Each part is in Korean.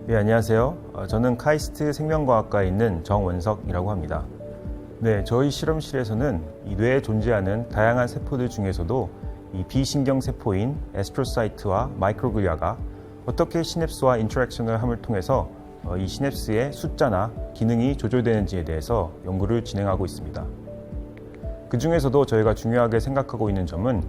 네, 안녕하세요. 저는 카이스트 생명과학과에 있는 정원석이라고 합니다. 네, 저희 실험실에서는 이 뇌에 존재하는 다양한 세포들 중에서도 이 비신경 세포인 에스트로사이트와 마이크로글리아가 어떻게 시냅스와 인터랙션을 함을 통해서 이 시냅스의 숫자나 기능이 조절되는지에 대해서 연구를 진행하고 있습니다. 그 중에서도 저희가 중요하게 생각하고 있는 점은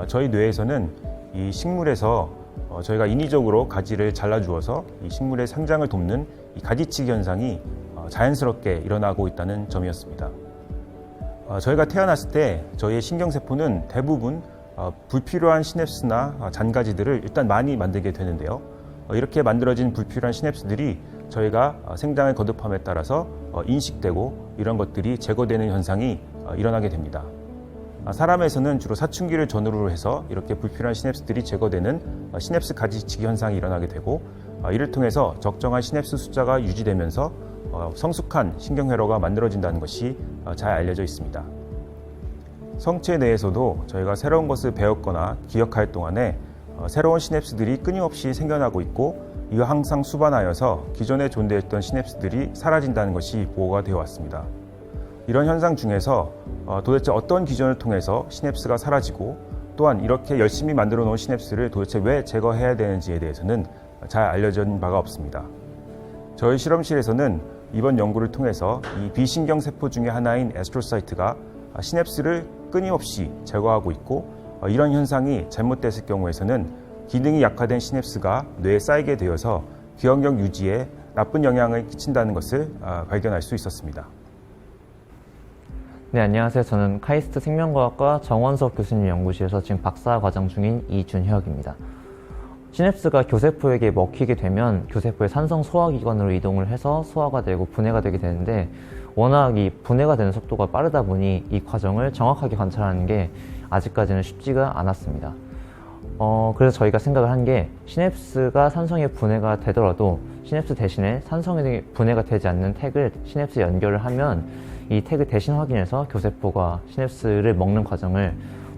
저희 뇌에서는 이 식물에서 저희가 인위적으로 가지를 잘라주어서 이 식물의 성장을 돕는 이 가지치기 현상이 자연스럽게 일어나고 있다는 점이었습니다. 저희가 태어났을 때 저희의 신경세포는 대부분 불필요한 시냅스나 잔가지들을 일단 많이 만들게 되는데요. 이렇게 만들어진 불필요한 시냅스들이 저희가 생장을 거듭함에 따라서 인식되고 이런 것들이 제거되는 현상이 일어나게 됩니다. 사람에서는 주로 사춘기를 전후로 해서 이렇게 불필요한 시냅스들이 제거되는 시냅스 가지치기 현상이 일어나게 되고, 이를 통해서 적정한 시냅스 숫자가 유지되면서 성숙한 신경회로가 만들어진다는 것이 잘 알려져 있습니다. 성체 내에서도 저희가 새로운 것을 배웠거나 기억할 동안에 새로운 시냅스들이 끊임없이 생겨나고 있고, 이와 항상 수반하여서 기존에 존재했던 시냅스들이 사라진다는 것이 보고가 되어 왔습니다. 이런 현상 중에서 도대체 어떤 기전을 통해서 시냅스가 사라지고, 또한 이렇게 열심히 만들어 놓은 시냅스를 도대체 왜 제거해야 되는지에 대해서는 잘 알려진 바가 없습니다. 저희 실험실에서는 이번 연구를 통해서 이 비신경 세포 중에 하나인 에스트로사이트가 시냅스를 끊임없이 제거하고 있고, 이런 현상이 잘못됐을 경우에서는 기능이 약화된 시냅스가 뇌에 쌓이게 되어서 기억력 유지에 나쁜 영향을 끼친다는 것을 발견할 수 있었습니다. 네, 안녕하세요. 저는 카이스트 생명과학과 정원석 교수님 연구실에서 지금 박사 과정 중인 이준혁입니다. 시냅스가 교세포에게 먹히게 되면 교세포의 산성 소화기관으로 이동을 해서 소화가 되고 분해가 되게 되는데, 워낙 이 분해가 되는 속도가 빠르다 보니 이 과정을 정확하게 관찰하는 게 아직까지는 쉽지가 않았습니다. 그래서 저희가 생각을 한 게, 시냅스가 산성의 분해가 되더라도 시냅스 대신에 산성의 분해가 되지 않는 태그를 시냅스에 연결을 하면 이 태그 대신 확인해서 교세포가 시냅스를 먹는 과정을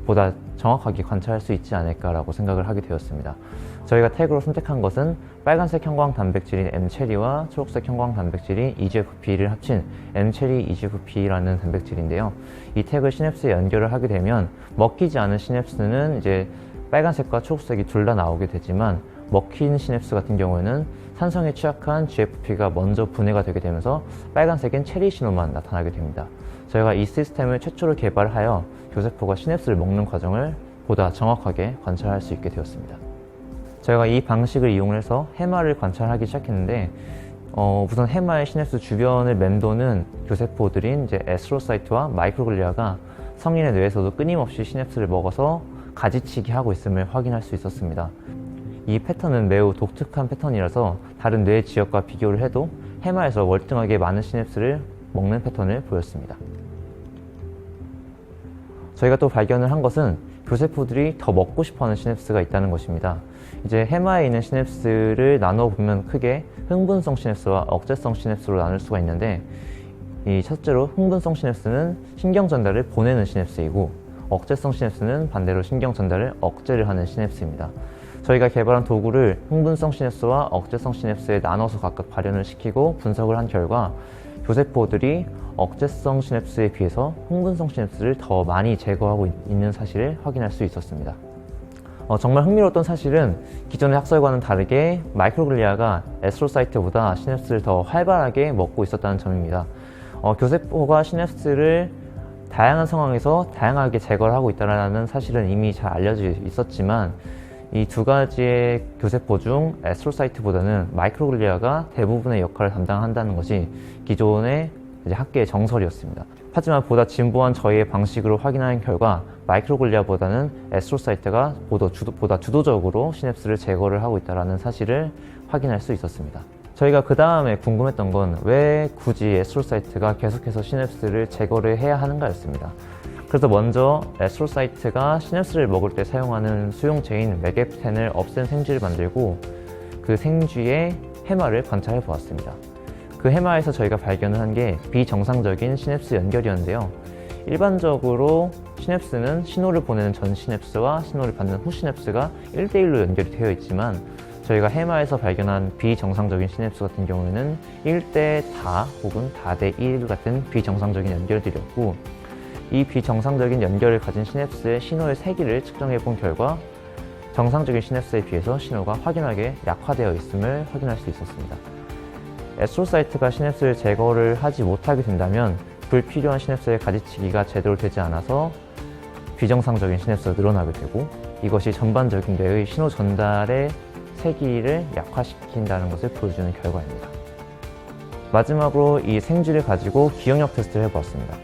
보다 정확하게 관찰할 수 있지 않을까라고 생각을 하게 되었습니다. 저희가 태그로 선택한 것은 빨간색 형광 단백질인 M체리와 초록색 형광 단백질인 EGFP를 합친 M체리 EGFP라는 단백질인데요. 이 태그를 시냅스에 연결을 하게 되면 먹히지 않은 시냅스는 이제 빨간색과 초록색이 둘 다 나오게 되지만, 먹힌 시냅스 같은 경우에는 산성에 취약한 GFP가 먼저 분해가 되게 되면서 빨간색인 체리 신호만 나타나게 됩니다. 저희가 이 시스템을 최초로 개발하여 교세포가 시냅스를 먹는 과정을 보다 정확하게 관찰할 수 있게 되었습니다. 저희가 이 방식을 이용해서 해마를 관찰하기 시작했는데, 우선 해마의 시냅스 주변을 맴도는 교세포들인 이제 에스트로사이트와 마이크로글리아가 성인의 뇌에서도 끊임없이 시냅스를 먹어서 가지치기 하고 있음을 확인할 수 있었습니다. 이 패턴은 매우 독특한 패턴이라서 다른 뇌 지역과 비교를 해도 해마에서 월등하게 많은 시냅스를 먹는 패턴을 보였습니다. 저희가 또 발견을 한 것은 교세포들이 더 먹고 싶어하는 시냅스가 있다는 것입니다. 이제 해마에 있는 시냅스를 나눠 보면 크게 흥분성 시냅스와 억제성 시냅스로 나눌 수가 있는데, 이 첫째로 흥분성 시냅스는 신경 전달을 보내는 시냅스이고, 억제성 시냅스는 반대로 신경 전달을 억제를 하는 시냅스입니다. 저희가 개발한 도구를 흥분성 시냅스와 억제성 시냅스에 나눠서 각각 발현을 시키고 분석을 한 결과, 교세포들이 억제성 시냅스에 비해서 흥분성 시냅스를 더 많이 제거하고 있는 사실을 확인할 수 있었습니다. 정말 흥미로웠던 사실은 기존의 학설과는 다르게 마이크로글리아가 에스트로사이트보다 시냅스를 더 활발하게 먹고 있었다는 점입니다. 교세포가 시냅스를 다양한 상황에서 다양하게 제거를 하고 있다는 사실은 이미 잘 알려져 있었지만, 이 두 가지의 교세포 중 에스트로사이트보다는 마이크로글리아가 대부분의 역할을 담당한다는 것이 기존의 학계의 정설이었습니다. 하지만 보다 진보한 저희의 방식으로 확인한 결과, 마이크로글리아보다는 에스트로사이트가 보다 주도적으로 시냅스를 제거를 하고 있다는 사실을 확인할 수 있었습니다. 저희가 그 다음에 궁금했던 건 왜 굳이 에스트로사이트가 계속해서 시냅스를 제거를 해야 하는가였습니다. 그래서 먼저 에스트로사이트가 시냅스를 먹을 때 사용하는 수용체인 메게프텐을 없앤 생쥐를 만들고, 그 생쥐의 해마를 관찰해 보았습니다. 그 해마에서 저희가 발견을 한 게 비정상적인 시냅스 연결이었는데요. 일반적으로 시냅스는 신호를 보내는 전 시냅스와 신호를 받는 후 시냅스가 1대1로 연결이 되어 있지만, 저희가 해마에서 발견한 비정상적인 시냅스 같은 경우에는 1대 다 혹은 다대 1 같은 비정상적인 연결들이었고, 이 비정상적인 연결을 가진 시냅스의 신호의 세기를 측정해 본 결과 정상적인 시냅스에 비해서 신호가 확연하게 약화되어 있음을 확인할 수 있었습니다. 애스트로사이트가 시냅스를 제거를 하지 못하게 된다면 불필요한 시냅스의 가지치기가 제대로 되지 않아서 비정상적인 시냅스가 늘어나게 되고, 이것이 전반적인 뇌의 신호 전달의 세기를 약화시킨다는 것을 보여주는 결과입니다. 마지막으로 이 생쥐를 가지고 기억력 테스트를 해보았습니다.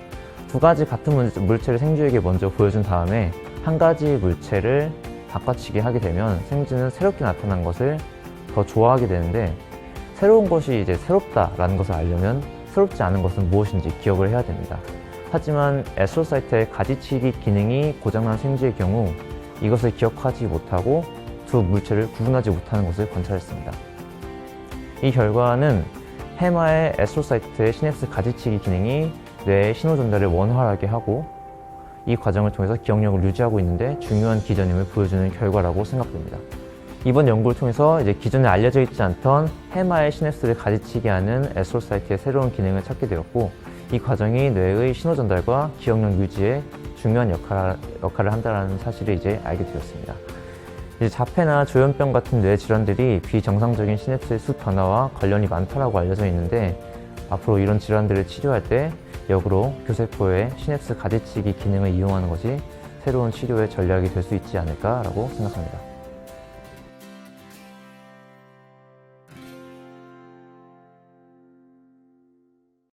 두 가지 같은 물체를 생쥐에게 먼저 보여준 다음에 한 가지 물체를 바꿔치기 하게 되면 생쥐는 새롭게 나타난 것을 더 좋아하게 되는데, 새로운 것이 이제 새롭다라는 것을 알려면 새롭지 않은 것은 무엇인지 기억을 해야 됩니다. 하지만 애스트로사이트의 가지치기 기능이 고장난 생쥐의 경우 이것을 기억하지 못하고 두 물체를 구분하지 못하는 것을 관찰했습니다. 이 결과는 해마의 애스트로사이트의 시냅스 가지치기 기능이 뇌의 신호 전달을 원활하게 하고 이 과정을 통해서 기억력을 유지하고 있는데 중요한 기전임을 보여주는 결과라고 생각됩니다. 이번 연구를 통해서 이제 기존에 알려져 있지 않던 해마의 시냅스를 가지치게 하는 애스트로사이트의 새로운 기능을 찾게 되었고, 이 과정이 뇌의 신호 전달과 기억력 유지에 중요한 역할을 한다는 사실을 이제 알게 되었습니다. 이제 자폐나 조현병 같은 뇌 질환들이 비정상적인 시냅스의 수 변화와 관련이 많다고 알려져 있는데, 앞으로 이런 질환들을 치료할 때 역으로 교세포의 시냅스 가지치기 기능을 이용하는 것이 새로운 치료의 전략이 될 수 있지 않을까라고 생각합니다.